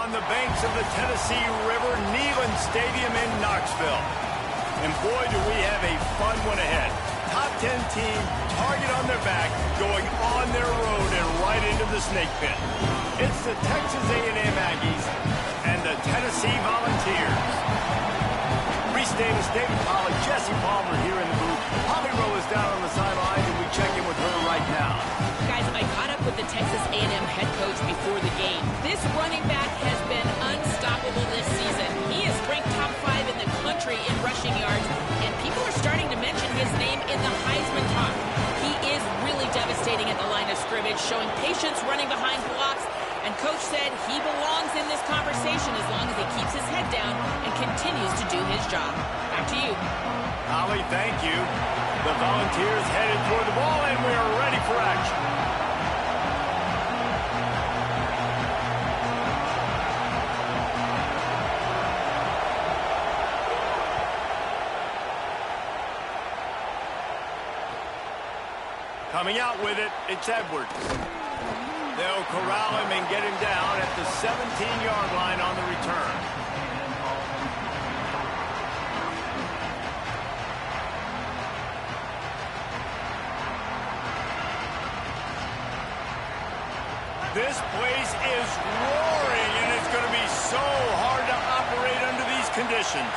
on the banks of the Tennessee River, Neyland Stadium in Knoxville. And boy, do we have a fun one ahead. Top 10 team, target on their back, going on their road and right into the snake pit. It's the Texas A&M Aggies and the Tennessee Volunteers. Reese Davis, David Pollack, Jesse Palmer here in the booth. Holly Rowe is down on the sideline, and we check in with her right now. Guys, I caught up with the Texas A&M head coach before the game. This running back has been unstoppable this season. He is ranked top 5 in the country in rushing yards, and people are starting to mention his name in the Heisman talk. He is really devastating at the line of scrimmage, showing patience running behind blocks, and Coach said he belongs in this conversation as long as he keeps his head down and continues to do his job. Back to you. Holly, thank you. The Volunteers headed toward the ball, and we are ready for action. Coming out with it, it's Edwards. They'll corral him and get him down at the 17-yard line on the return. This place is roaring, and it's going to be so hard to operate under these conditions.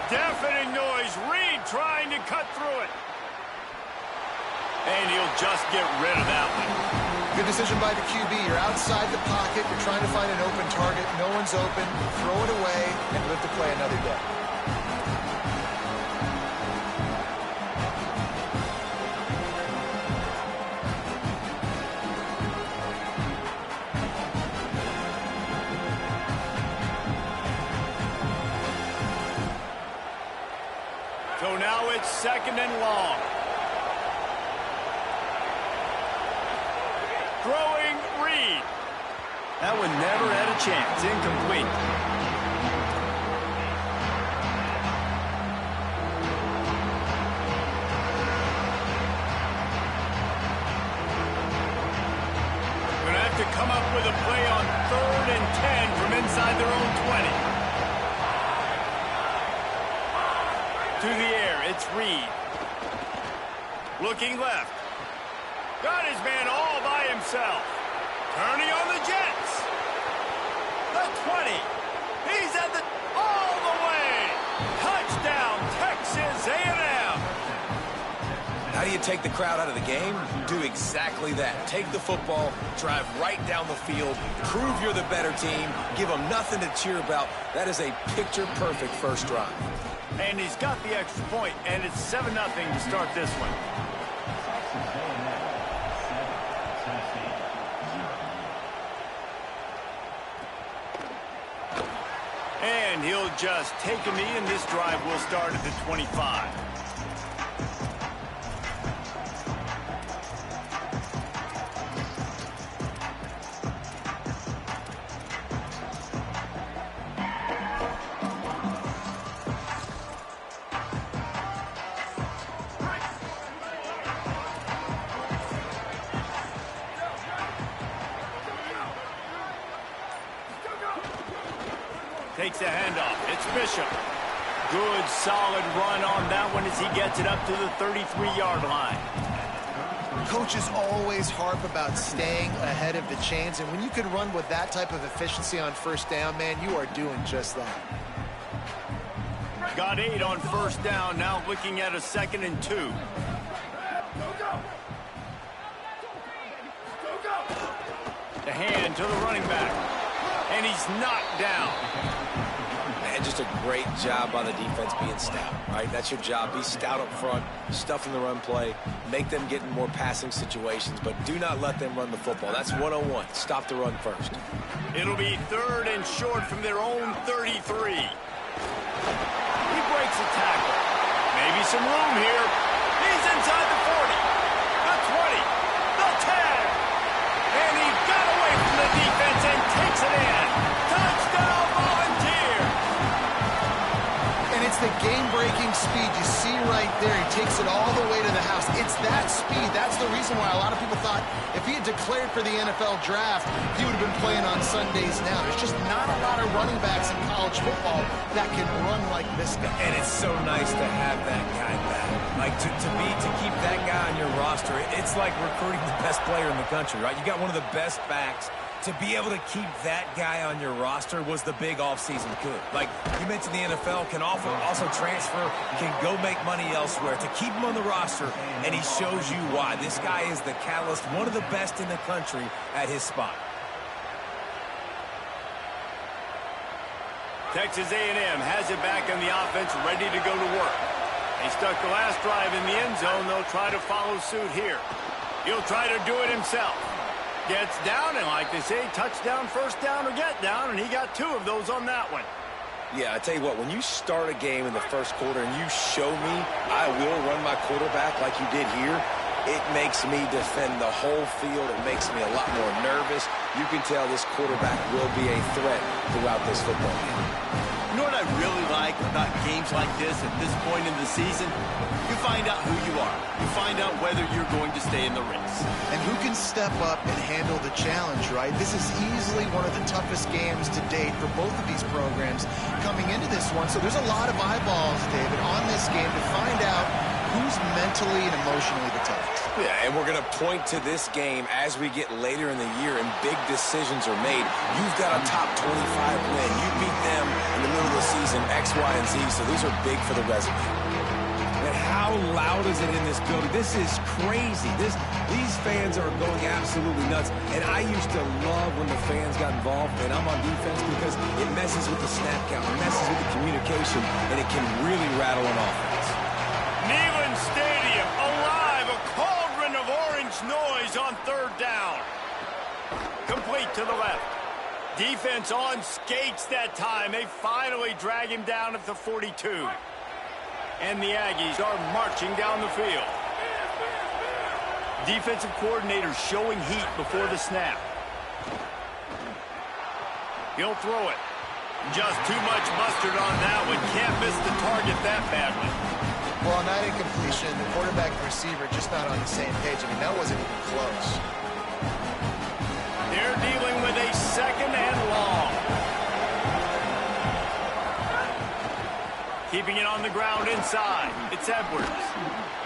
Deafening noise. Reed trying to cut through it. And he'll just get rid of that one. Good decision by the QB. You're outside the pocket. You're trying to find an open target. No one's open. Throw it away and live to play another day. So now it's 2nd and long. Throwing Reed. That one never had a chance. Incomplete. Going to have to come up with a play on 3rd and 10 from inside their own 20. To the air, it's Reed. Looking left. Got his man all by himself. Turning on the Jets. The 20. He's at the... all the way. Touchdown, Texas A&M. How do you take the crowd out of the game? Do exactly that. Take the football, drive right down the field, prove you're the better team, give them nothing to cheer about. That is a picture-perfect first drive. And he's got the extra point, and it's 7-0 to start this one. And he'll just take a knee, and this drive will start at the 25. Takes a handoff. It's Bishop. Good, solid run on that one as he gets it up to the 33-yard line. Coaches always harp about staying ahead of the chains, and when you can run with that type of efficiency on first down, man, you are doing just that. Got 8 on first down. Now looking at a 2nd and 2. The hand to the running back. And he's knocked down. Man, just a great job by the defense being stout, right? That's your job. Be stout up front, stuff in the run play, make them get in more passing situations, but do not let them run the football. That's 101. Stop the run first. It'll be 3rd and short from their own 33. He breaks a tackle. Maybe some room here. He's inside the 40, the 20, the 10. And he got away from the defense and takes it in. Touchdown, Volunteer. And it's the game-breaking speed. You see right there, he takes it all the way to the house. It's that speed. That's the reason why a lot of people thought if he had declared for the NFL draft, he would have been playing on Sundays now. There's just not a lot of running backs in college football that can run like this guy. And it's so nice to have that guy back. Like, to keep that guy on your roster, it's like recruiting the best player in the country, right? You got one of the best backs. To be able to keep that guy on your roster was the big offseason coup. Like you mentioned, the NFL can also transfer, can go make money elsewhere. To keep him on the roster, and he shows you why. This guy is the catalyst, one of the best in the country at his spot. Texas A&M has it back on the offense, ready to go to work. They stuck the last drive in the end zone. They'll try to follow suit here. He'll try to do it himself. Gets down, and like they say, touchdown, first down, or get down, and he got 2 of those on that one. Yeah, I tell you what, when you start a game in the first quarter and you show me I will run my quarterback like you did here, it makes me defend the whole field. It makes me a lot more nervous. You can tell this quarterback will be a threat throughout this football game. You know what I really like about games like this at this point in the season? You find out who you are. You find out whether you're going to stay in the race. And who can step up and handle the challenge, right? This is easily one of the toughest games to date for both of these programs coming into this one. So there's a lot of eyeballs, David, on this game to find out who's mentally and emotionally the toughest. Yeah, and we're going to point to this game as we get later in the year and big decisions are made. You've got a top 25 win. You beat them in the middle of the season, X, Y, and Z, so these are big for the resume. And how loud is it in this building? This is crazy. These fans are going absolutely nuts. And I used to love when the fans got involved, and I'm on defense because it messes with the snap count, it messes with the communication, and it can really rattle an offense. Neyland Stadium alive, a cauldron of orange noise on third down. Complete to the left. Defense on skates that time. They finally drag him down at the 42. And the Aggies are marching down the field. Defensive coordinator showing heat before the snap. He'll throw it. Just too much mustard on that one. Can't miss the target that badly. Well, on that incompletion, the quarterback and receiver just not on the same page. I mean, that wasn't even close. They're dealing with a second and long. Keeping it on the ground inside. It's Edwards.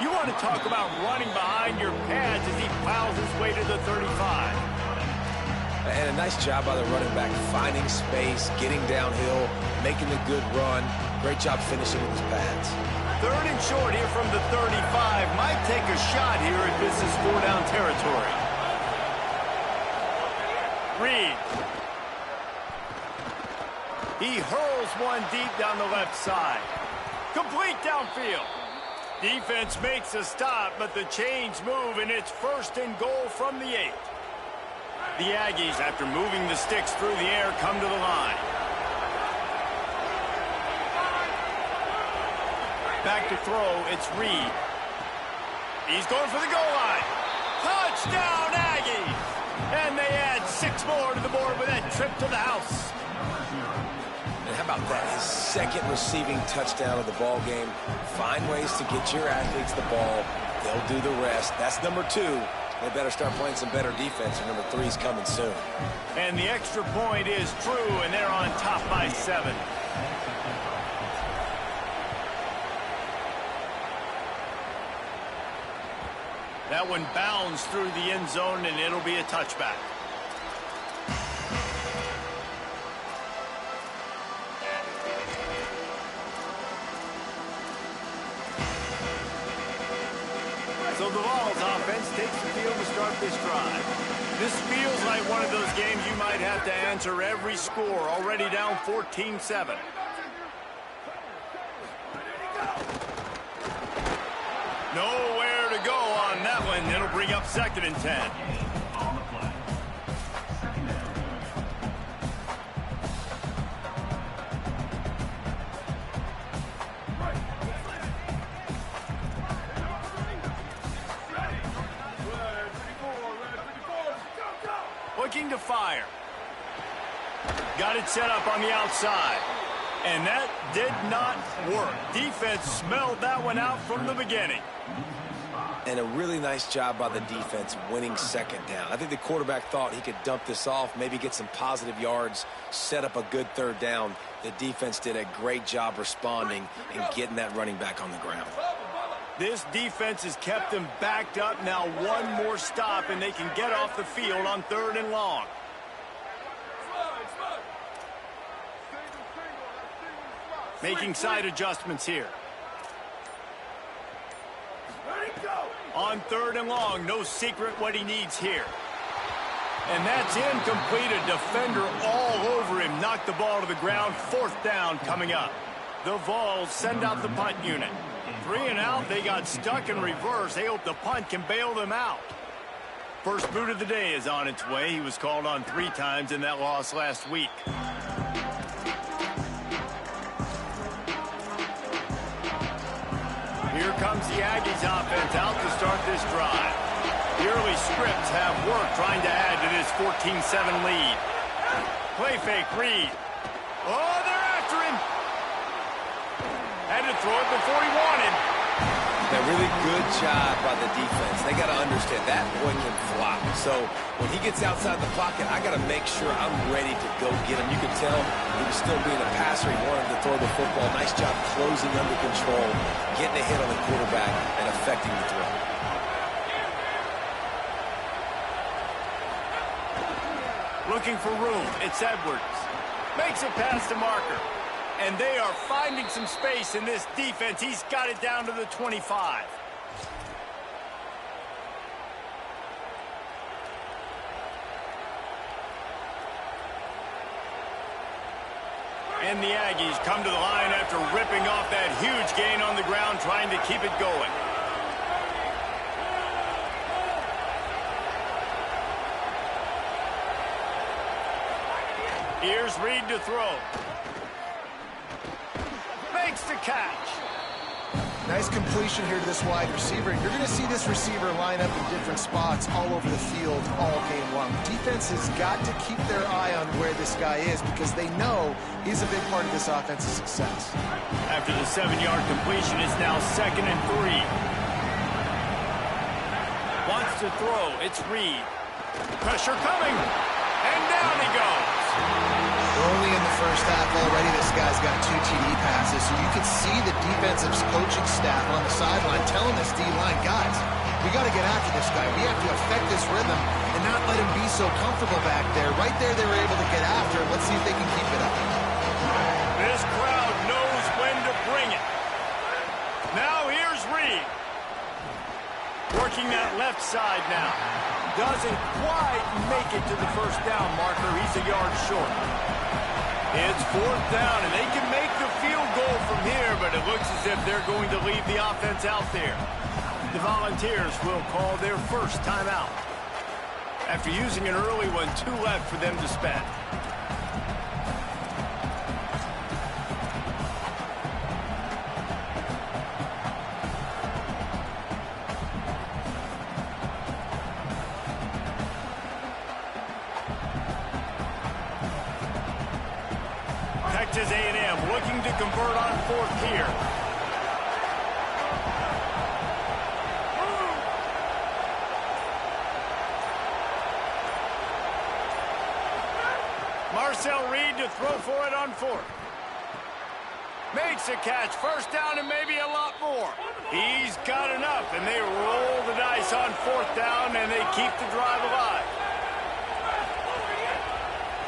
You want to talk about running behind your pads as he plows his way to the 35. And a nice job by the running back, finding space, getting downhill, making a good run. Great job finishing with his pads. Third and short here from the 35. Might take a shot here if this is 4-down territory. Reed. He hurls one deep down the left side. Complete downfield. Defense makes a stop, but the chains move, and it's first and goal from the 8. The Aggies, after moving the sticks through the air, come to the line. Back to throw, it's Reed. He's going for the goal line. Touchdown, Aggies! And they add 6 more to the board with that trip to the house. And how about that? His second receiving touchdown of the ball game. Find ways to get your athletes the ball. They'll do the rest. That's number 2. They better start playing some better defense, and number 3's coming soon. And the extra point is true, and they're on top by 7. That one bounds through the end zone, and it'll be a touchback. So the Vols offense takes the field to start this drive. This feels like one of those games you might have to answer every score, already down 14-7. Nowhere to go on that one. It'll bring up 2nd and 10. Looking to fire. Got it set up on the outside. And that did not work. Defense smelled that one out from the beginning. And a really nice job by the defense winning second down. I think the quarterback thought he could dump this off, maybe get some positive yards, set up a good third down. The defense did a great job responding and getting that running back on the ground. This defense has kept them backed up. Now one more stop, and they can get off the field on 3rd and long. Making side adjustments here. On 3rd and long, no secret what he needs here. And that's incomplete. A defender all over him. Knocked the ball to the ground. 4th down coming up. The Vols send out the punt unit. 3 and out. They got stuck in reverse. They hope the punt can bail them out. First boot of the day is on its way. He was called on 3 times in that loss last week. Here comes the Aggies offense out to start this drive. The early scripts have worked trying to add to this 14-7 lead. Play fake, Reed. Oh, they're after him. Had to throw it before he wanted. A really good job by the defense. They got to understand that boy can fly. So when he gets outside the pocket, I got to make sure I'm ready to go get him. You can tell he was still being a passer. He wanted to throw the football. Nice job closing under control, getting a hit on the quarterback, and affecting the throw. Looking for room. It's Edwards. Makes it past the marker. And they are finding some space in this defense. He's got it down to the 25. And the Aggies come to the line after ripping off that huge gain on the ground, trying to keep it going. Here's Reed to throw. Makes the catch. Nice completion here to this wide receiver. You're going to see this receiver line up in different spots all over the field all game long. Defense has got to keep their eye on where this guy is because they know he's a big part of this offense's success. After the 7-yard completion, it's now 2nd and 3. Wants to throw. It's Reed. Pressure coming. And down he goes. Only in the first half already, this guy's got 2 TD passes, so you can see the defensive coaching staff on the sideline telling this D-line, guys, we got to get after this guy. We have to affect this rhythm and not let him be so comfortable back there. Right there, they were able to get after him. Let's see if they can keep it up. This crowd knows when to bring it. Now here's Reed. Working that left side now. Doesn't quite make it to the first down marker. He's a yard short. It's 4th down, and they can make the field goal from here, but it looks as if they're going to leave the offense out there. The Volunteers will call their first timeout. After using an early one, 2 left for them to spend. Texas A&M looking to convert on 4th here. Marcel Reed to throw for it on 4th. Makes a catch. First down and maybe a lot more. He's got enough, and they roll the dice on 4th down, and they keep the drive alive.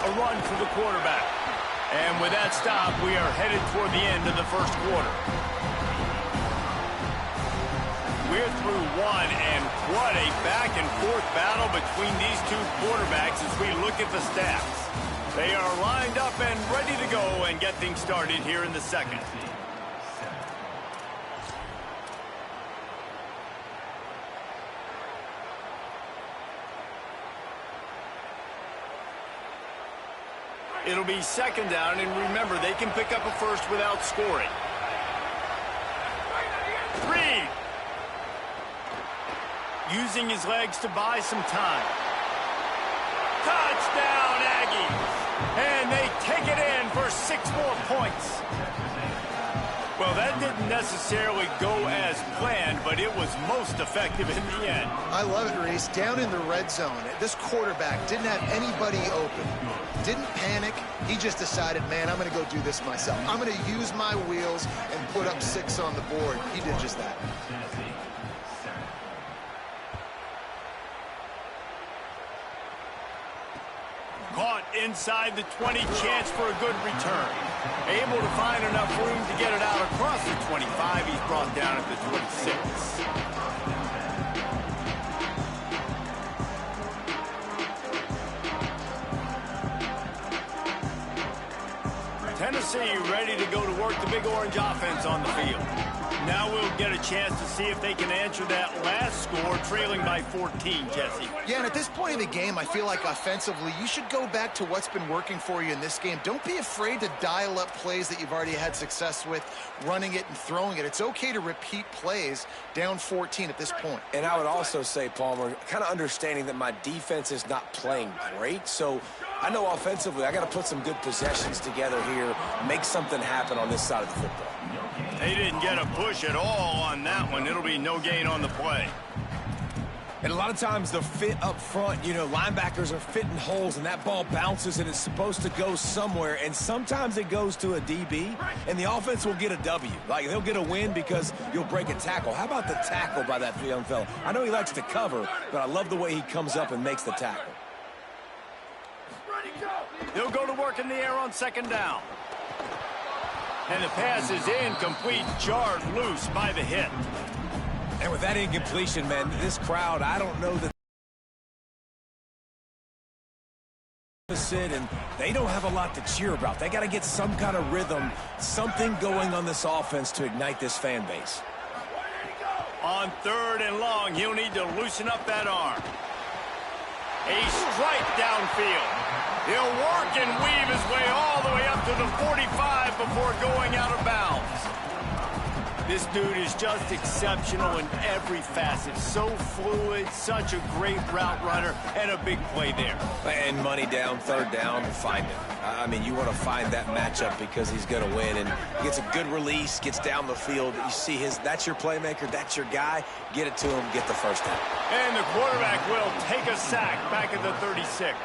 A run for the quarterback. And with that stop, we are headed toward the end of the first quarter. We're through one, and what a back-and-forth battle between these 2 quarterbacks as we look at the stats. They are lined up and ready to go and get things started here in the second. It'll be 2nd down, and remember, they can pick up a first without scoring. Reed. Using his legs to buy some time. Touchdown, Aggies. And they take it in for 6 more points. Well, that didn't necessarily go as planned, but it was most effective in the end. I love it, Reese. Down in the red zone, this quarterback didn't have anybody open. Didn't panic. He just decided, man, I'm going to go do this myself. I'm going to use my wheels and put up 6 on the board. He did just that. Caught inside the 20, chance for a good return. Able to find enough room to get it out across the 25. He's brought down at the 26. Tennessee ready to go to work the Big Orange offense on the field. Now we'll get a chance to see if they can answer that last score, trailing by 14, Jesse. Yeah, and at this point in the game, I feel like offensively, you should go back to what's been working for you in this game. Don't be afraid to dial up plays that you've already had success with, running it and throwing it. It's okay to repeat plays down 14 at this point. And I would also say, Palmer, kind of understanding that my defense is not playing great, so I know offensively I got to put some good possessions together here, make something happen on this side of the football. They didn't get a push at all on that one. It'll be no gain on the play. And a lot of times the fit up front, you know, linebackers are fitting holes and that ball bounces and it's supposed to go somewhere, and sometimes it goes to a DB and the offense will get a W. Like, they'll get a win because you'll break a tackle. How about the tackle by that young fella? I know he likes to cover, but I love the way he comes up and makes the tackle. They'll go to work in the air on second down. And the pass is incomplete, jarred loose by the hit. And with that incompletion, man, this crowd, I don't know that and they don't have a lot to cheer about. They got to get some kind of rhythm, something going on this offense to ignite this fan base. On third and long, he'll need to loosen up that arm. A strike downfield. He'll work and weave his way all the way up to the 45 before going out of bounds. This dude is just exceptional in every facet. So fluid, such a great route runner, and a big play there. And money down, third down, find him. I mean, you want to find that matchup because he's going to win. And gets a good release, gets down the field. You see that's your playmaker, that's your guy. Get it to him, get the first down. And the quarterback will take a sack back at the 36.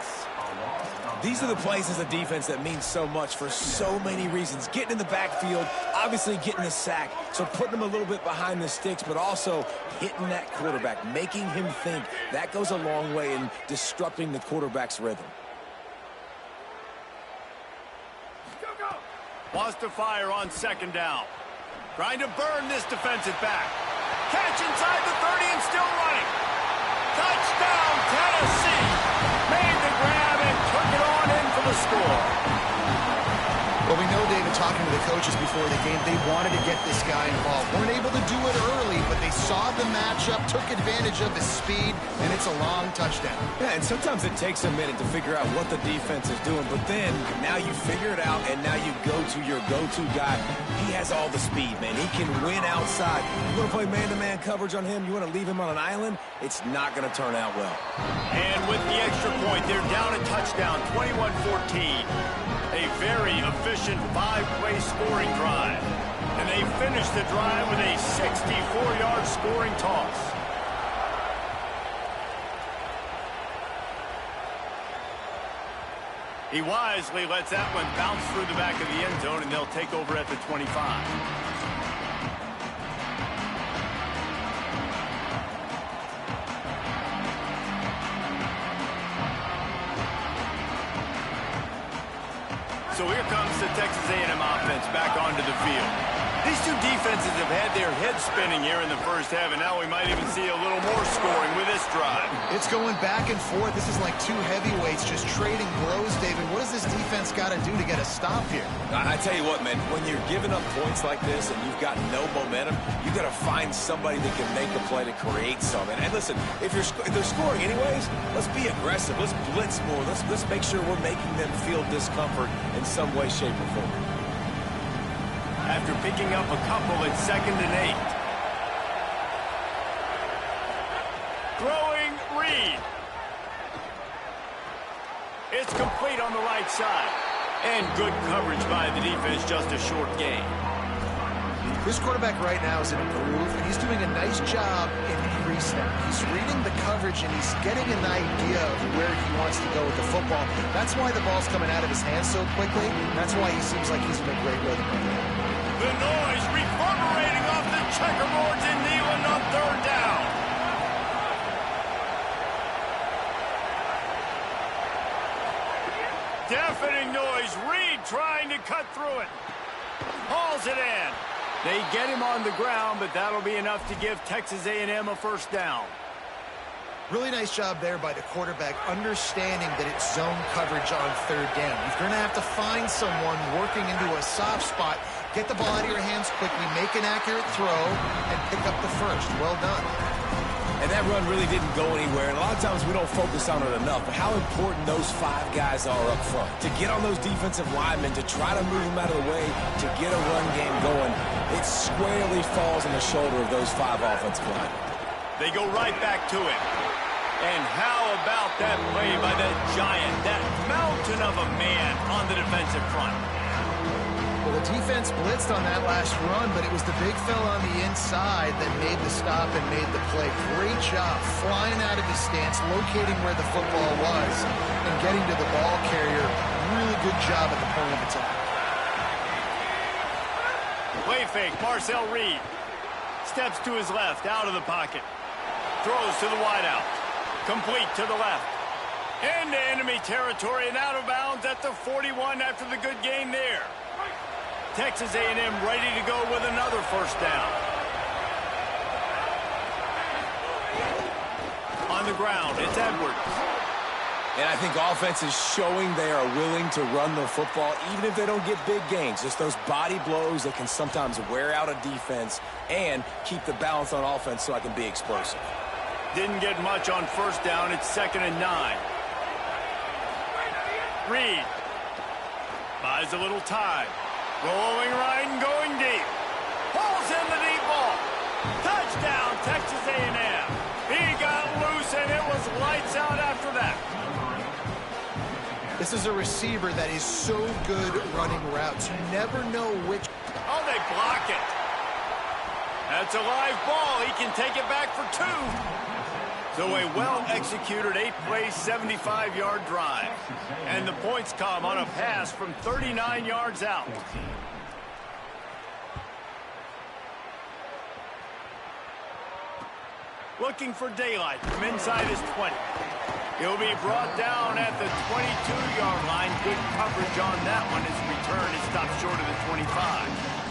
These are the plays as a defense that mean so much for so many reasons. Getting in the backfield, obviously getting the sack, so putting him a little bit behind the sticks, but also hitting that quarterback, making him think. That goes a long way in disrupting the quarterback's rhythm. Wants to fire on second down. Trying to burn this defensive back. Catch inside the 30 and still running. Touchdown, Tennessee. Made the grab and took it on in for the score. Well, we know, David, talking to the coaches before the game, they wanted to get this guy involved. Weren't able to do it early, but they saw the matchup, took advantage of his speed, and it's a long touchdown. Yeah, and sometimes it takes a minute to figure out what the defense is doing, but then now you figure it out, and now you go to your go-to guy. He has all the speed, man. He can win outside. You want to play man-to-man coverage on him? You want to leave him on an island? It's not going to turn out well. And with the extra point, they're down a touchdown, 21-14. A very efficient 5-play scoring drive. And they finish the drive with a 64-yard scoring toss. He wisely lets that one bounce through the back of the end zone, and they'll take over at the 25. So here comes the Texas A&M offense back onto the field. These two defenses have had their heads spinning here in the first half, and now we might even see a little more scoring with this drive. It's going back and forth. This is like two heavyweights just trading blows, David. What does this defense got to do to get a stop here? I tell you what, man, when you're giving up points like this and you've got no momentum, you got to find somebody that can make a play to create something. And listen, if they're scoring anyways, let's be aggressive. Let's blitz more. Let's make sure we're making them feel discomfort in some way, shape, or form. After picking up a couple at 2nd and 8. Throwing Reed. It's complete on the right side. And good coverage by the defense, just a short gain. This quarterback right now is in a groove, and he's doing a nice job in pre-snap. He's reading the coverage, and he's getting an idea of where he wants to go with the football. That's why the ball's coming out of his hands so quickly. That's why he seems like he's in a great rhythm right now. The noise reverberating off the checkerboards in Neyland on third down. Deafening noise. Reed trying to cut through it. Hauls it in. They get him on the ground, but that'll be enough to give Texas A&M a first down. Really nice job there by the quarterback, understanding that it's zone coverage on third down. You're going to have to find someone working into a soft spot, get the ball out of your hands quickly, make an accurate throw, and pick up the first. Well done. And that run really didn't go anywhere. And a lot of times we don't focus on it enough, but how important those 5 guys are up front. To get on those defensive linemen, to try to move them out of the way, to get a run game going, it squarely falls on the shoulder of those 5 offensive linemen. They go right back to it. And how about that play by that giant, that mountain of a man on the defensive front? Well, the defense blitzed on that last run, but it was the big fella on the inside that made the stop and made the play. Great job flying out of his stance, locating where the football was, and getting to the ball carrier. Really good job at the point of attack. Play fake, Marcel Reed. Steps to his left, out of the pocket. Throws to the wideout. Complete to the left. Into enemy territory and out of bounds at the 41 after the good game there. Texas A&M ready to go with another first down. On the ground, it's Edwards. And I think offense is showing they are willing to run the football, even if they don't get big gains. Just those body blows that can sometimes wear out a defense and keep the balance on offense so I can be explosive. Didn't get much on first down. It's 2nd and 9. Reed buys a little time. Rolling right and going deep. Pulls in the deep ball. Touchdown, Texas A&M. He got loose, and it was lights out after that. This is a receiver that is so good running routes. You never know which. Oh, they block it. That's a live ball. He can take it back for 2. So a well-executed 8-play, 75-yard drive. And the points come on a pass from 39 yards out. Looking for daylight from inside his 20. He'll be brought down at the 22-yard line. Good coverage on that one. His return is stopped short of the 25.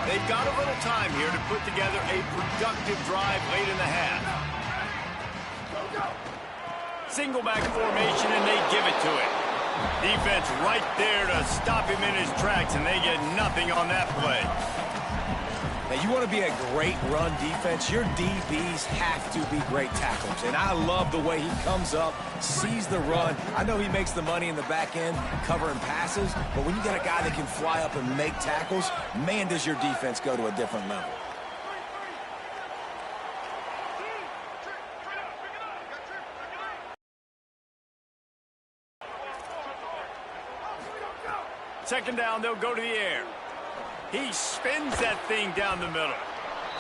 They've got a little time here to put together a productive drive late in the half. Single back formation, and they give it to it. Defense right there to stop him in his tracks, and they get nothing on that play. Now, you want to be a great run defense, your DBs have to be great tacklers. And I love the way he comes up, sees the run. I know he makes the money in the back end covering passes, but when you got a guy that can fly up and make tackles, man, does your defense go to a different level. Second down, they'll go to the air. He spins that thing down the middle.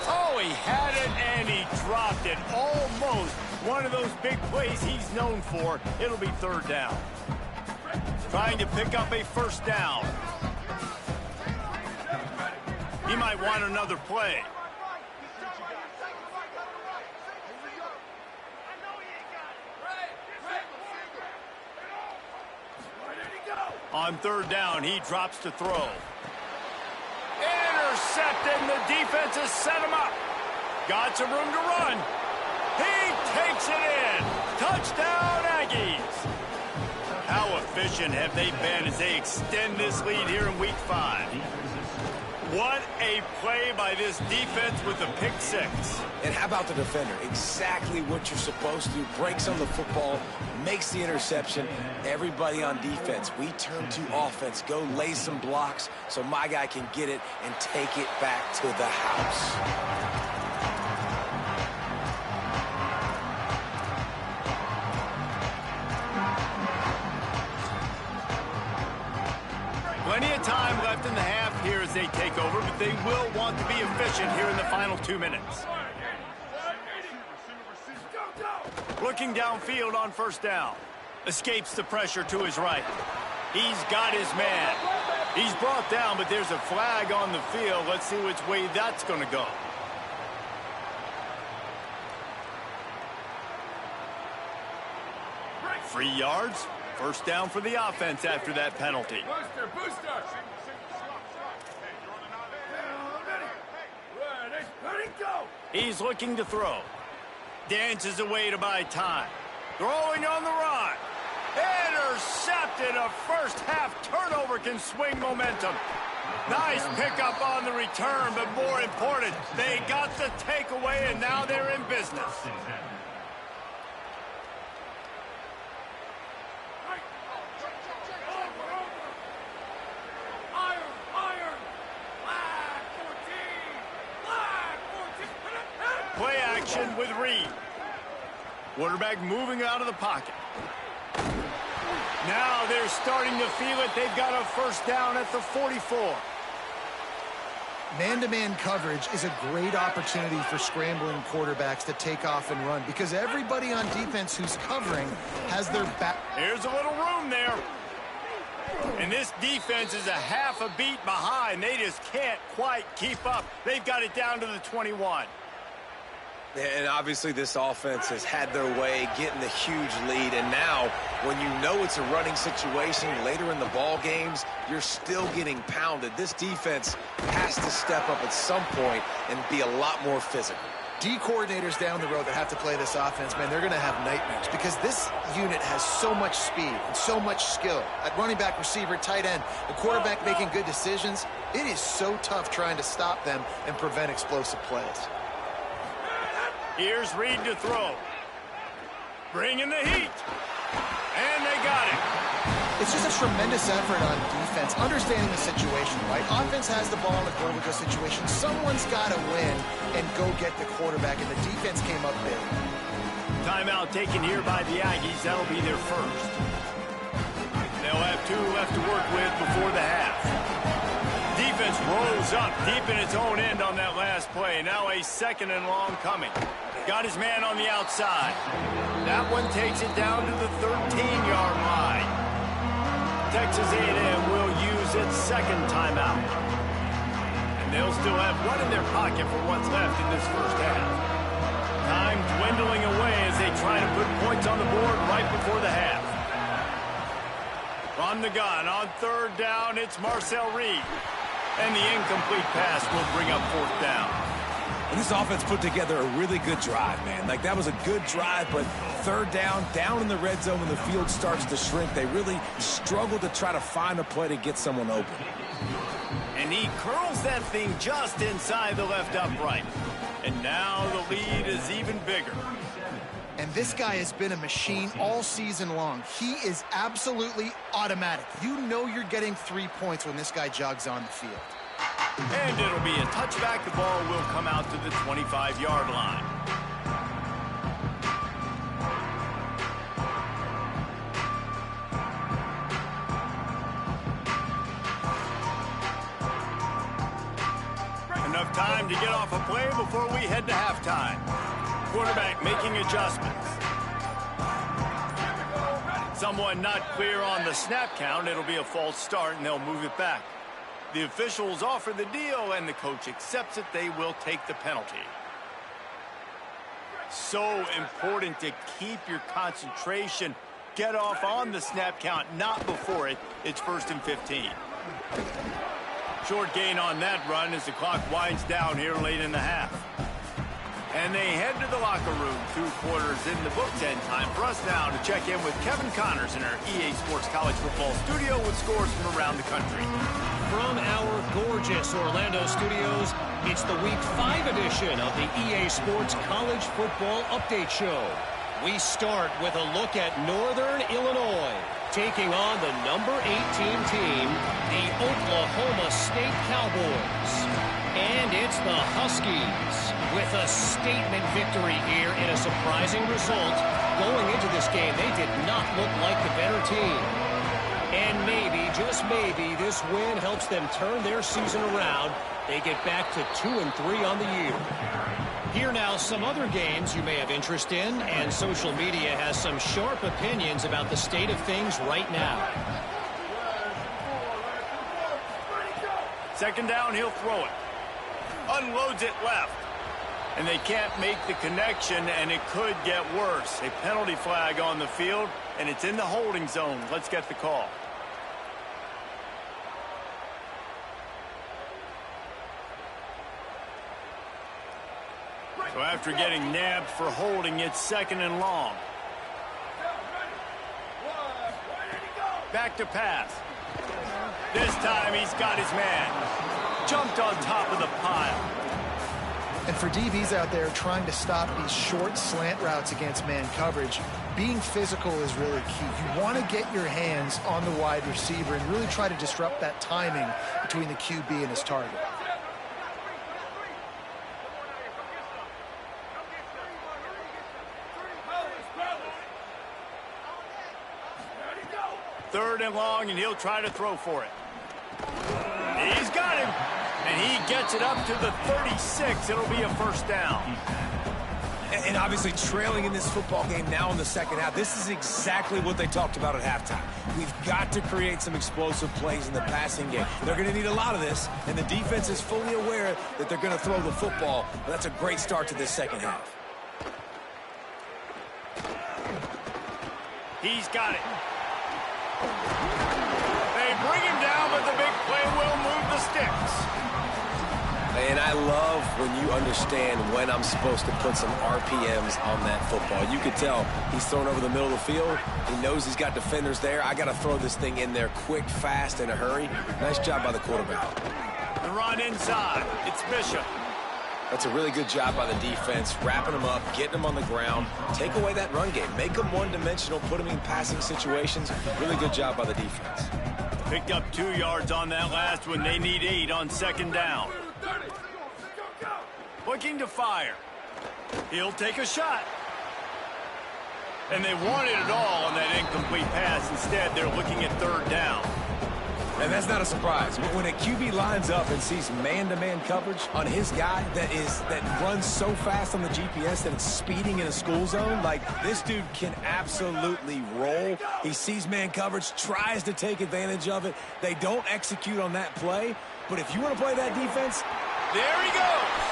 Oh, he had it, and he dropped it. Almost one of those big plays he's known for. It'll be 3rd down. Trying to pick up a first down. He might want another play. On 3rd down, he drops to throw. Intercepted, and the defense has set him up. Got some room to run. He takes it in. Touchdown, Aggies. How efficient have they been as they extend this lead here in Week 5? What a play by this defense with the pick 6. And how about the defender? Exactly what you're supposed to do. Breaks on the football, makes the interception. Everybody on defense, we turn to offense. Go lay some blocks so my guy can get it and take it back to the house. Plenty of time left in the half here as they take over, but they will want to be efficient here in the final 2 minutes. Looking downfield on first down. Escapes the pressure to his right. He's got his man. He's brought down, but there's a flag on the field. Let's see which way that's going to go. Free yards. First down for the offense after that penalty. He's looking to throw. Dances away to buy time. Throwing on the run. Intercepted. A first half turnover can swing momentum. Nice pickup on the return, but more important, they got the takeaway, and now they're in business. Play action with Reed. Quarterback moving out of the pocket. Now they're starting to feel it. They've got a first down at the 44. Man-to-man coverage is a great opportunity for scrambling quarterbacks to take off and run because everybody on defense who's covering has their back. Here's a little room there. And this defense is a half a beat behind. They just can't quite keep up. They've got it down to the 21. And obviously this offense has had their way getting the huge lead. And now when you know it's a running situation later in the ball games, you're still getting pounded. This defense has to step up at some point and be a lot more physical. D coordinators down the road that have to play this offense, man, they're going to have nightmares because this unit has so much speed and so much skill. At running back, receiver, tight end, the quarterback making good decisions, it is so tough trying to stop them and prevent explosive plays. Here's Reed to throw. Bringing the heat. And they got it. It's just a tremendous effort on defense, understanding the situation, right? Offense has the ball in a goal with situation. Someone's got to win and go get the quarterback, and the defense came up big. Timeout taken here by the Aggies. That'll be their first. They'll have 2 left to work with before the half. Defense rolls up deep in its own end on that last play. Now a second and long coming. Got his man on the outside. That one takes it down to the 13-yard line. Texas A&M will use its second timeout. And they'll still have one in their pocket for what's left in this first half. Time dwindling away as they try to put points on the board right before the half. From the gun on third down, it's Marcel Reed. And the incomplete pass will bring up fourth down. And this offense put together a really good drive, man. Like, that was a good drive, but third down in the red zone when the field starts to shrink, they really struggle to try to find a play to get someone open. And he curls that thing just inside the left upright. And now the lead is even bigger. And this guy has been a machine all season long. He is absolutely automatic. You know you're getting 3 points when this guy jogs on the field. And it'll be a touchback. The ball will come out to the 25-yard line. Enough time to get off a play before we head to halftime. Quarterback making adjustments. Someone not clear on the snap count. It'll be a false start, and they'll move it back. The officials offer the deal, and the coach accepts it. They will take the penalty. So important to keep your concentration. Get off on the snap count, not before it. It's 1st and 15. Short gain on that run as the clock winds down here late in the half. And they head to the locker room. 2 quarters in the books, and time for us now to check in with Kevin Connors in our EA Sports College Football studio with scores from around the country. From our gorgeous Orlando studios, it's the Week 5 edition of the EA Sports College Football Update Show. We start with a look at Northern Illinois, taking on the number 18 team, the Oklahoma State Cowboys. And it's the Huskies with a statement victory here in a surprising result. Going into this game, they did not look like the better team. And maybe just maybe, this win helps them turn their season around. They get back to 2-3 on the year. Here now, some other games you may have interest in, and social media has some sharp opinions about the state of things right now. Second down, he'll throw it. Unloads it left. And they can't make the connection, and it could get worse. A penalty flag on the field, and it's in the holding zone. Let's get the call. So after getting nabbed for holding, it's second and long. Back to pass. This time he's got his man. Jumped on top of the pile. And for DBs out there trying to stop these short slant routes against man coverage, being physical is really key. You want to get your hands on the wide receiver and really try to disrupt that timing between the QB and his target. Third and long, and he'll try to throw for it. He's got him, and he gets it up to the 36. It'll be a first down. And obviously trailing in this football game now in the second half, this is exactly what they talked about at halftime. We've got to create some explosive plays in the passing game. They're going to need a lot of this, and the defense is fully aware that they're going to throw the football. But that's a great start to this second half. He's got it. They bring him down, but the big play will move the sticks. And I love when you understand when I'm supposed to put some RPMs on that football. You could tell he's thrown over the middle of the field. He knows he's got defenders there. I got to throw this thing in there quick, fast, in a hurry. Nice job by the quarterback. The run inside. It's Bishop. That's a really good job by the defense, wrapping them up, getting them on the ground. Take away that run game. Make them one-dimensional, put them in passing situations. Really good job by the defense. Picked up 2 yards on that last one. They need 8 on second down. Looking to fire. He'll take a shot. And they wanted it all on that incomplete pass. Instead, they're looking at third down. And that's not a surprise. When a QB lines up and sees man-to-man coverage on his guy that runs so fast on the GPS that it's speeding in a school zone, like this dude can absolutely roll. He sees man coverage, tries to take advantage of it. They don't execute on that play. But if you want to play that defense, there he goes.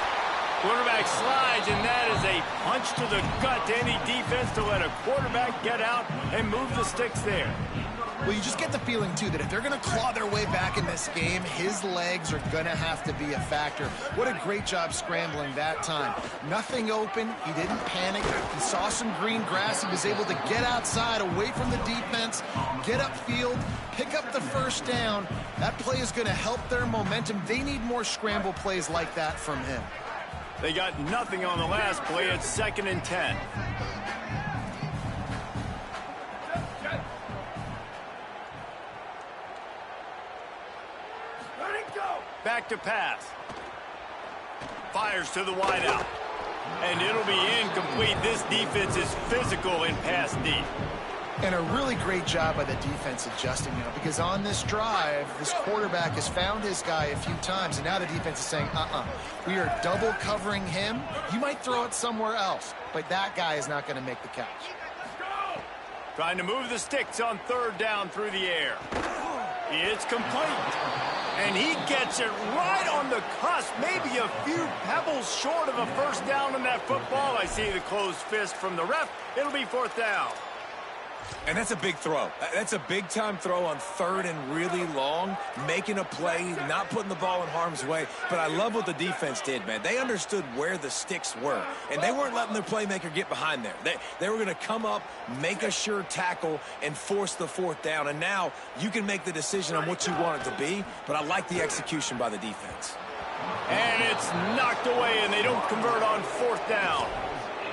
Quarterback slides, and that is a punch to the gut to any defense to let a quarterback get out and move the sticks there. Well, you just get the feeling, too, that if they're going to claw their way back in this game, his legs are going to have to be a factor. What a great job scrambling that time. Nothing open. He didn't panic. He saw some green grass. He was able to get outside, away from the defense, get upfield, pick up the first down. That play is going to help their momentum. They need more scramble plays like that from him. They got nothing on the last play. It's second and 10. Back to pass. Fires to the wideout. And it'll be incomplete. This defense is physical in pass deep. And a really great job by the defense adjusting now, because on this drive, this quarterback has found his guy a few times, and now the defense is saying, we are double covering him. You might throw it somewhere else, but that guy is not going to make the catch. Trying to move the sticks on third down through the air. It's complete. And he gets it right on the cusp, maybe a few pebbles short of a first down on that football. I see the closed fist from the ref. It'll be fourth down. And that's a big throw. That's a big-time throw on third and really long, making a play, not putting the ball in harm's way. But I love what the defense did, man. They understood where the sticks were, and they weren't letting their playmaker get behind there. They were going to come up, make a sure tackle, and force the fourth down. And now you can make the decision on what you want it to be, but I like the execution by the defense. And it's knocked away, and they don't convert on fourth down.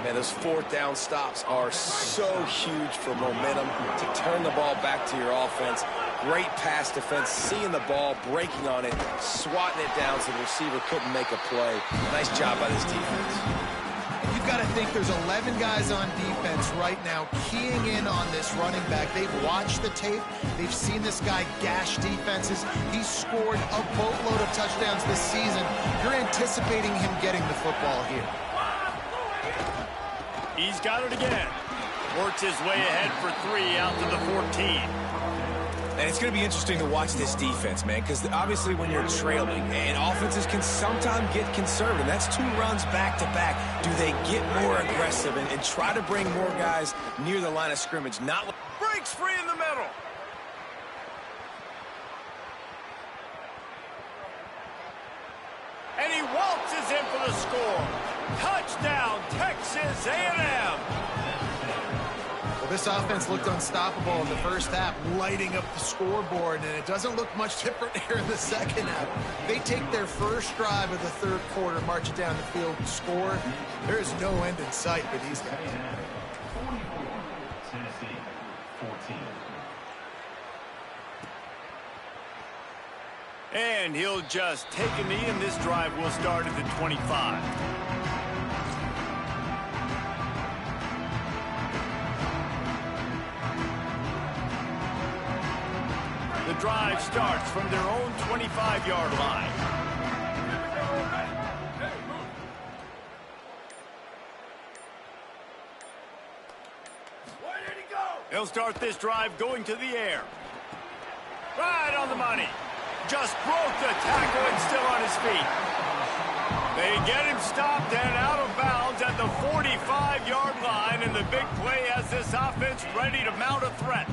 Man, those fourth down stops are so huge for momentum to turn the ball back to your offense. Great pass defense, seeing the ball, breaking on it, swatting it down so the receiver couldn't make a play. Nice job by this defense. You've got to think there's 11 guys on defense right now keying in on this running back. They've watched the tape. They've seen this guy gash defenses. He's scored a boatload of touchdowns this season. You're anticipating him getting the football here. He's got it again. Works his way ahead for 3 out to the 14. And it's going to be interesting to watch this defense, man, because obviously when you're trailing, and offenses can sometimes get conservative. That's 2 runs back-to-back. Do they get more aggressive and try to bring more guys near the line of scrimmage? Breaks free in the middle. And he waltzes in for the score. Touchdown, Texas A&M. This offense looked unstoppable in the first half, lighting up the scoreboard, and it doesn't look much different here in the second half. They take their first drive of the third quarter, march it down the field, and score. There is no end in sight for these guys. Tennessee, 14. And he'll just take a knee, and this drive will start at the 25. The drive starts from their own 25-yard line. He'll start this drive going to the air. Right on the money. Just broke the tackle and still on his feet. They get him stopped and out of bounds at the 45-yard line, and the big play has this offense ready to mount a threat.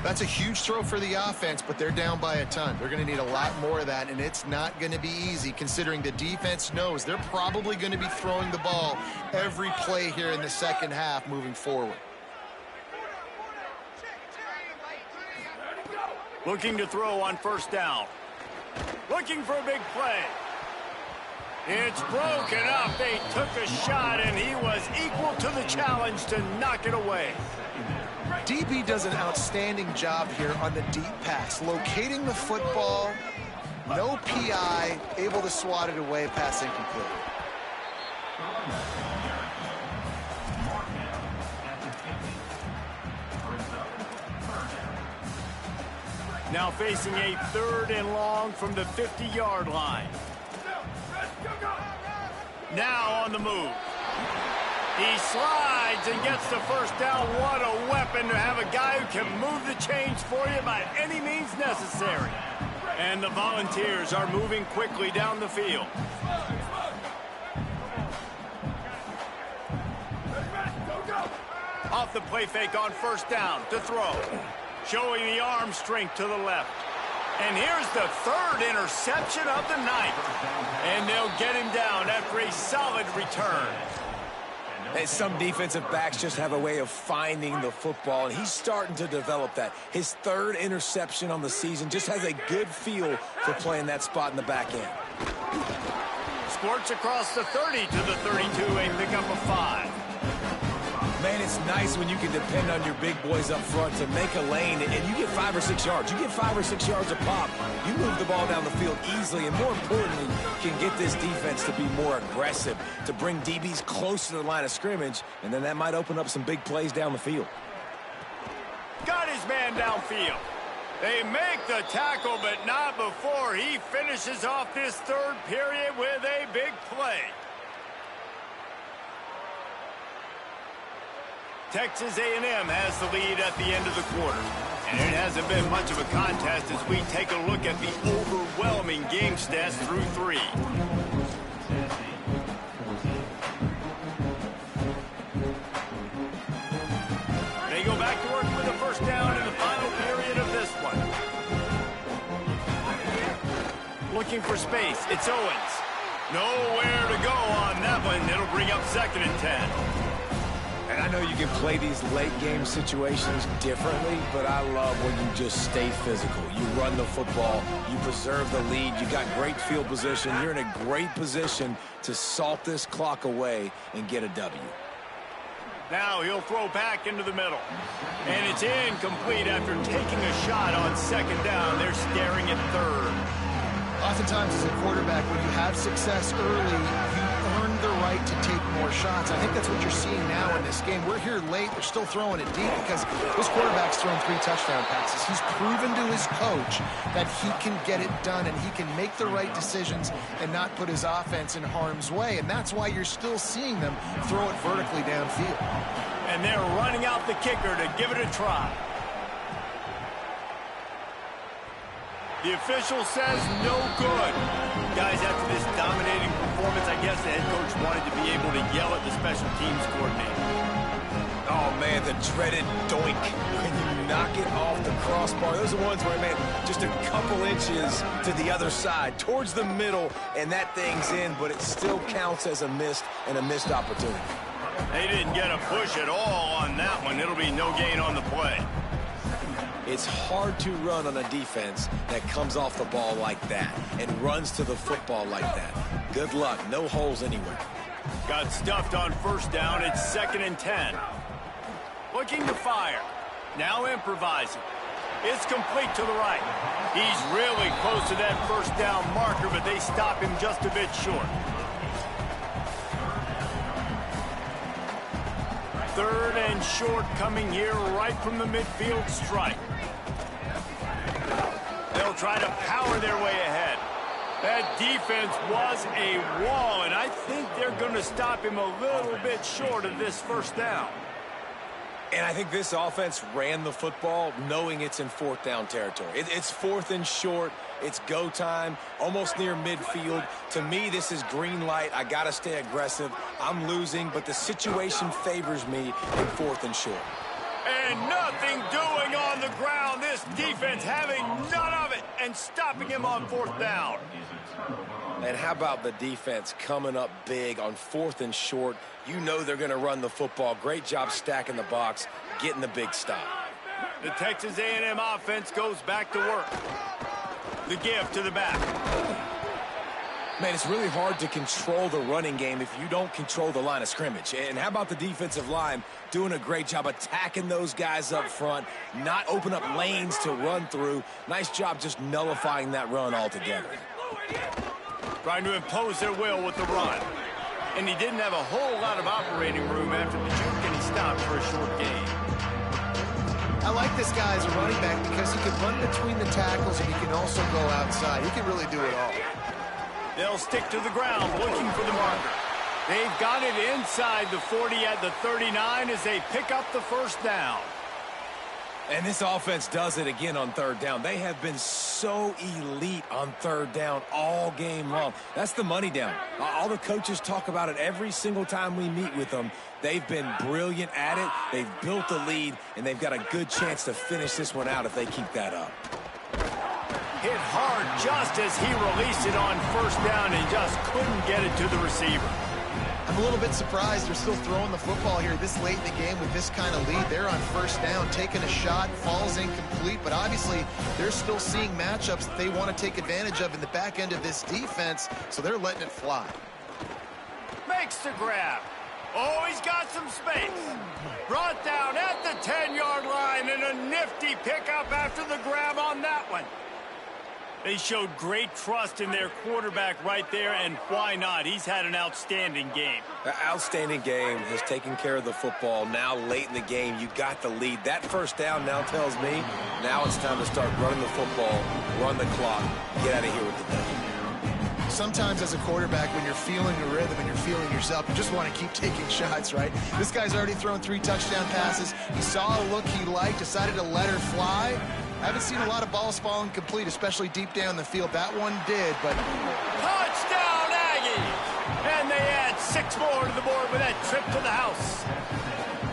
That's a huge throw for the offense, but they're down by a ton. They're going to need a lot more of that, and it's not going to be easy considering the defense knows they're probably going to be throwing the ball every play here in the second half moving forward. Looking to throw on first down. Looking for a big play. It's broken up. They took a shot, and he was equal to the challenge to knock it away. DB does an outstanding job here on the deep pass, locating the football, no PI, able to swat it away, pass incomplete. Now facing a 3rd and long from the 50-yard line. Now on the move. He slides and gets the first down. What a weapon to have a guy who can move the chains for you by any means necessary. And the Volunteers are moving quickly down the field. Off the play fake on first down to throw. Showing the arm strength to the left. And here's the 3rd interception of the night. And they'll get him down after a solid return. And some defensive backs just have a way of finding the football, and he's starting to develop that. His 3rd interception on the season, just has a good feel for playing that spot in the back end. Squirts across the 30 to the 32, a pickup of 5. Man, it's nice when you can depend on your big boys up front to make a lane, and you get 5 or 6 yards. You get 5 or 6 yards a pop. You move the ball down the field easily, and more importantly, can get this defense to be more aggressive, to bring DBs close to the line of scrimmage, and then that might open up some big plays down the field. Got his man downfield. They make the tackle, but not before he finishes off this 3rd period with a big play. Texas A&M has the lead at the end of the quarter. And it hasn't been much of a contest as we take a look at the overwhelming game stats through 3. They go back to work with a first down in the final period of this one. Looking for space. It's Owens. Nowhere to go on that one. It'll bring up 2nd and 10. And I know you can play these late-game situations differently, but I love when you just stay physical. You run the football, you preserve the lead, you got great field position. You're in a great position to salt this clock away and get a W. Now he'll throw back into the middle. And it's incomplete after taking a shot on 2nd down. They're staring at 3rd. Oftentimes as a quarterback, when you have success early, you earn the right to take more shots. I think that's what you're seeing now in this game. We're here late. They're still throwing it deep because this quarterback's thrown 3 touchdown passes. He's proven to his coach that he can get it done and he can make the right decisions and not put his offense in harm's way. And that's why you're still seeing them throw it vertically downfield. And they're running out the kicker to give it a try. The official says no good. Guys, after this dominating performance, I guess the head coach wanted to be able to yell at the special teams coordinator. Oh, man, the dreaded doink when you knock it off the crossbar. Those are ones where, man, just a couple inches to the other side, towards the middle, and that thing's in, but it still counts as a missed opportunity. They didn't get a push at all on that one. It'll be no gain on the play. It's hard to run on a defense that comes off the ball like that and runs to the football like that. Good luck. No holes anywhere. Got stuffed on first down. It's 2nd and 10. Looking to fire. Now improvising. It's complete to the right. He's really close to that first down marker, but they stop him just a bit short. 3rd and short coming here right from the midfield stripe. They'll try to power their way ahead. That defense was a wall, and I think they're going to stop him a little bit short of this first down. And I think this offense ran the football knowing it's in 4th down territory. It's 4th and short. It's go time, almost near midfield. To me, this is green light. I got to stay aggressive. I'm losing, but the situation favors me in 4th and short. And nothing doing on the ground. This defense having none of it and stopping him on 4th down. And how about the defense coming up big on 4th and short? You know they're going to run the football. Great job stacking the box, getting the big stop. The Texas A&M offense goes back to work. The give to the back. Man, it's really hard to control the running game if you don't control the line of scrimmage. And how about the defensive line doing a great job attacking those guys up front, not open up lanes to run through. Nice job just nullifying that run altogether. Trying to impose their will with the run. And he didn't have a whole lot of operating room after the juke, and he stopped for a short gain. I like this guy as a running back because he can run between the tackles and he can also go outside. He can really do it all. They'll stick to the ground looking for the marker. They've got it inside the 40 at the 39 as they pick up the first down. And this offense does it again on 3rd down. They have been so elite on 3rd down all game long. That's the money down. All the coaches talk about it every single time we meet with them. They've been brilliant at it. They've built the lead, and they've got a good chance to finish this one out if they keep that up. Hit hard just as he released it on first down and just couldn't get it to the receiver. I'm a little bit surprised they're still throwing the football here this late in the game with this kind of lead. They're on first down, taking a shot, falls incomplete, but obviously they're still seeing matchups that they want to take advantage of in the back end of this defense, so they're letting it fly. Makes the grab. Oh, he's got some space. Brought down at the 10-yard line, and a nifty pickup after the grab on that one. They showed great trust in their quarterback right there, and why not? He's had an outstanding game. An outstanding game, has taken care of the football. Now late in the game, you got the lead. That first down now tells me now it's time to start running the football, run the clock, get out of here with the day. Sometimes as a quarterback, when you're feeling the rhythm and you're feeling yourself, you just want to keep taking shots, right? This guy's already thrown 3 touchdown passes. He saw a look he liked, decided to let her fly. I haven't seen a lot of balls falling complete, especially deep down the field. That one did, but... Touchdown, Aggies! And they add 6 more to the board with that trip to the house.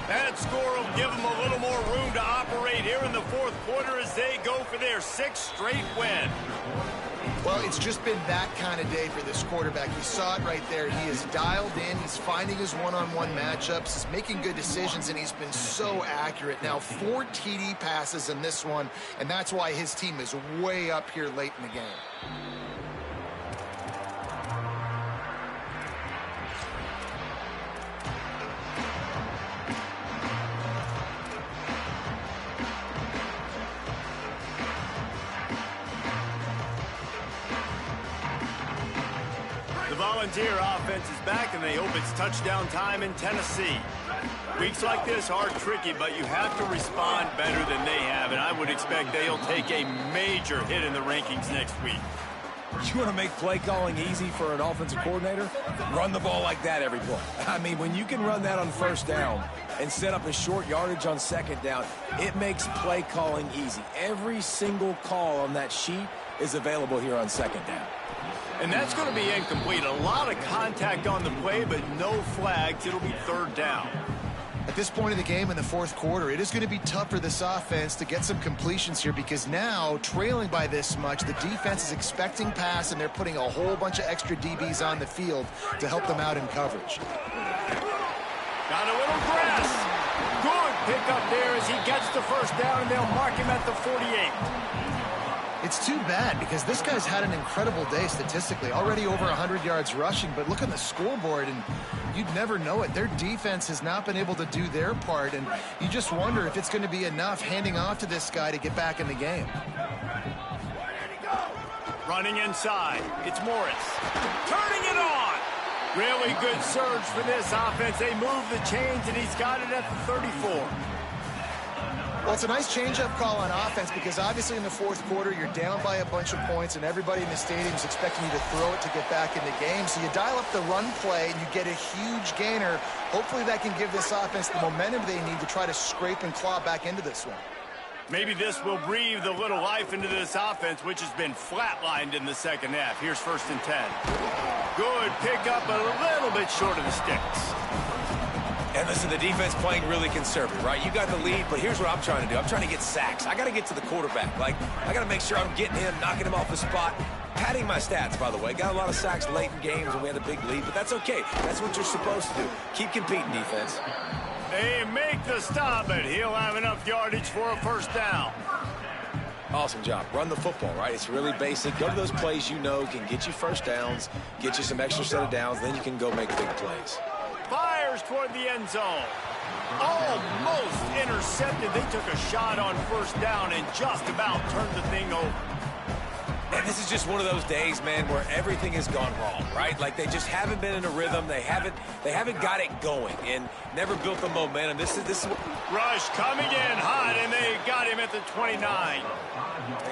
That score will give them a little more room to operate here in the 4th quarter as they go for their 6th straight win. Well, it's just been that kind of day for this quarterback. You saw it right there. He is dialed in. He's finding his one-on-one matchups. He's making good decisions, and he's been so accurate. Now, 4 TD passes in this one, and that's why his team is way up here late in the game. Volunteer offense is back, and they hope it's touchdown time in Tennessee. Weeks like this are tricky, but you have to respond better than they have, and I would expect they'll take a major hit in the rankings next week. You want to make play calling easy for an offensive coordinator? Run the ball like that every play. I mean, when you can run that on first down and set up a short yardage on second down, it makes play calling easy. Every single call on that sheet is available here on second down. And that's going to be incomplete. A lot of contact on the play, but no flags. It'll be third down. At this point of the game in the fourth quarter, it is going to be tough for this offense to get some completions here because now, trailing by this much, the defense is expecting pass, and they're putting a whole bunch of extra DBs on the field to help them out in coverage. Got a little grass. Good pick up there as he gets the first down, and they'll mark him at the 48. It's too bad because this guy's had an incredible day statistically, already over 100 yards rushing, but look on the scoreboard and you'd never know it. Their defense has not been able to do their part, and you just wonder if it's going to be enough handing off to this guy to get back in the game. Running inside, it's Morris. Turning it on. Really good surge for this offense. They move the chains, and he's got it at the 34. Well, it's a nice change-up call on offense because obviously in the fourth quarter you're down by a bunch of points and everybody in the stadium is expecting you to throw it to get back in the game. So you dial up the run play and you get a huge gainer. Hopefully that can give this offense the momentum they need to try to scrape and claw back into this one. Maybe this will breathe a little life into this offense, which has been flatlined in the second half. Here's 1st and 10. Good pickup, a little bit short of the sticks. And listen, the defense playing really conservative, right? You got the lead, but here's what I'm trying to do. I'm trying to get sacks. I got to get to the quarterback. Like, I got to make sure I'm getting him, knocking him off the spot. Padding my stats, by the way. Got a lot of sacks late in games when we had a big lead, but that's okay. That's what you're supposed to do. Keep competing, defense. They make the stop, but he'll have enough yardage for a first down. Awesome job. Run the football, right? It's really basic. Go to those plays you know can get you first downs, get you some extra set of downs, then you can go make big plays. Fires toward the end zone. Almost intercepted. They took a shot on first down and just about turned the thing over. And this is just one of those days, man, where everything has gone wrong, right? Like they just haven't been in a rhythm. They haven't got it going and never built the momentum. This is Rush coming in hot, and they got him at the 29.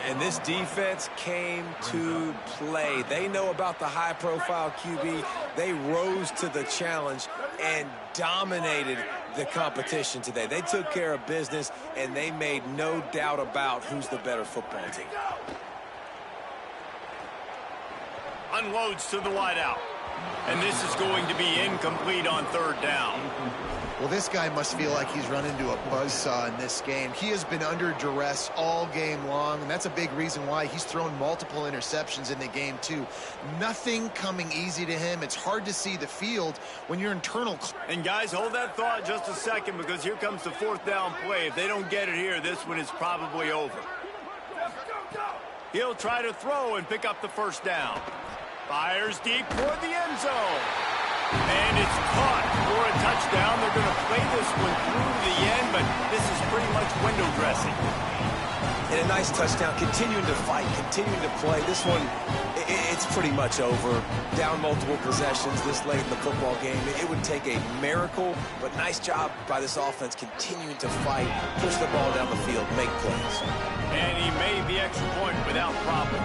And this defense came to play. They know about the high-profile QB. They rose to the challenge and dominated the competition today. They took care of business, and they made no doubt about who's the better football team. Unloads to the wideout. And this is going to be incomplete on third down. Well, this guy must feel like he's run into a buzzsaw in this game. He has been under duress all game long, and that's a big reason why he's thrown multiple interceptions in the game, too. Nothing coming easy to him. It's hard to see the field when you're internal. And, guys, hold that thought just a second because here comes the fourth down play. If they don't get it here, this one is probably over. He'll try to throw and pick up the first down. Fires deep toward the end zone. And it's caught for a touchdown. They're going to play this one through to the end, but this is pretty much window dressing. And a nice touchdown. Continuing to fight, continuing to play. This one, it's pretty much over. Down multiple possessions this late in the football game. It would take a miracle, but nice job by this offense continuing to fight, push the ball down the field, make plays. And he made the extra point without problem.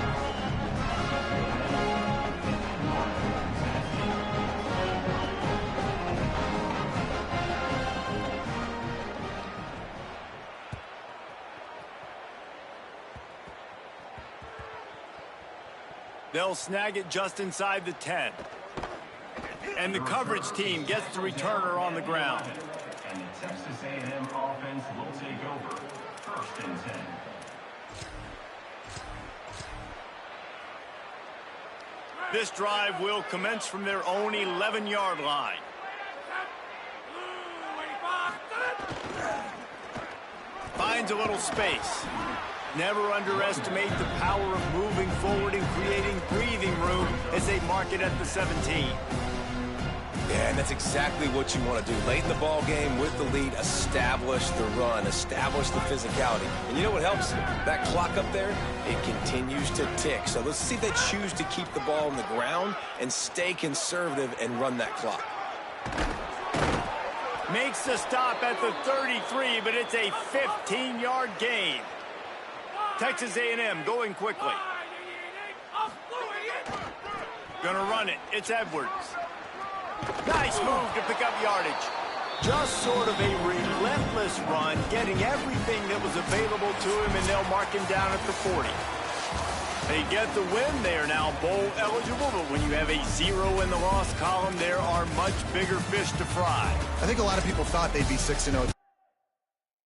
They'll snag it just inside the 10. And the coverage team gets the returner on the ground. And the Texas A&M offense will take over. 1st and 10. This drive will commence from their own 11-yard line. Finds a little space. Never underestimate the power of moving forward and creating breathing room as they mark it at the 17. Yeah, and that's exactly what you want to do. Late in the ball game with the lead, establish the run, establish the physicality. And you know what helps? That clock up there, it continues to tick. So let's see if they choose to keep the ball on the ground and stay conservative and run that clock. Makes the stop at the 33, but it's a 15-yard gain. Texas A&M going quickly. Gonna run it. It's Edwards. Nice move to pick up yardage. Just sort of a relentless run, getting everything that was available to him, and they'll mark him down at the 40. They get the win. They are now bowl eligible, but when you have a 0 in the loss column, there are much bigger fish to fry. I think a lot of people thought they'd be 6-0.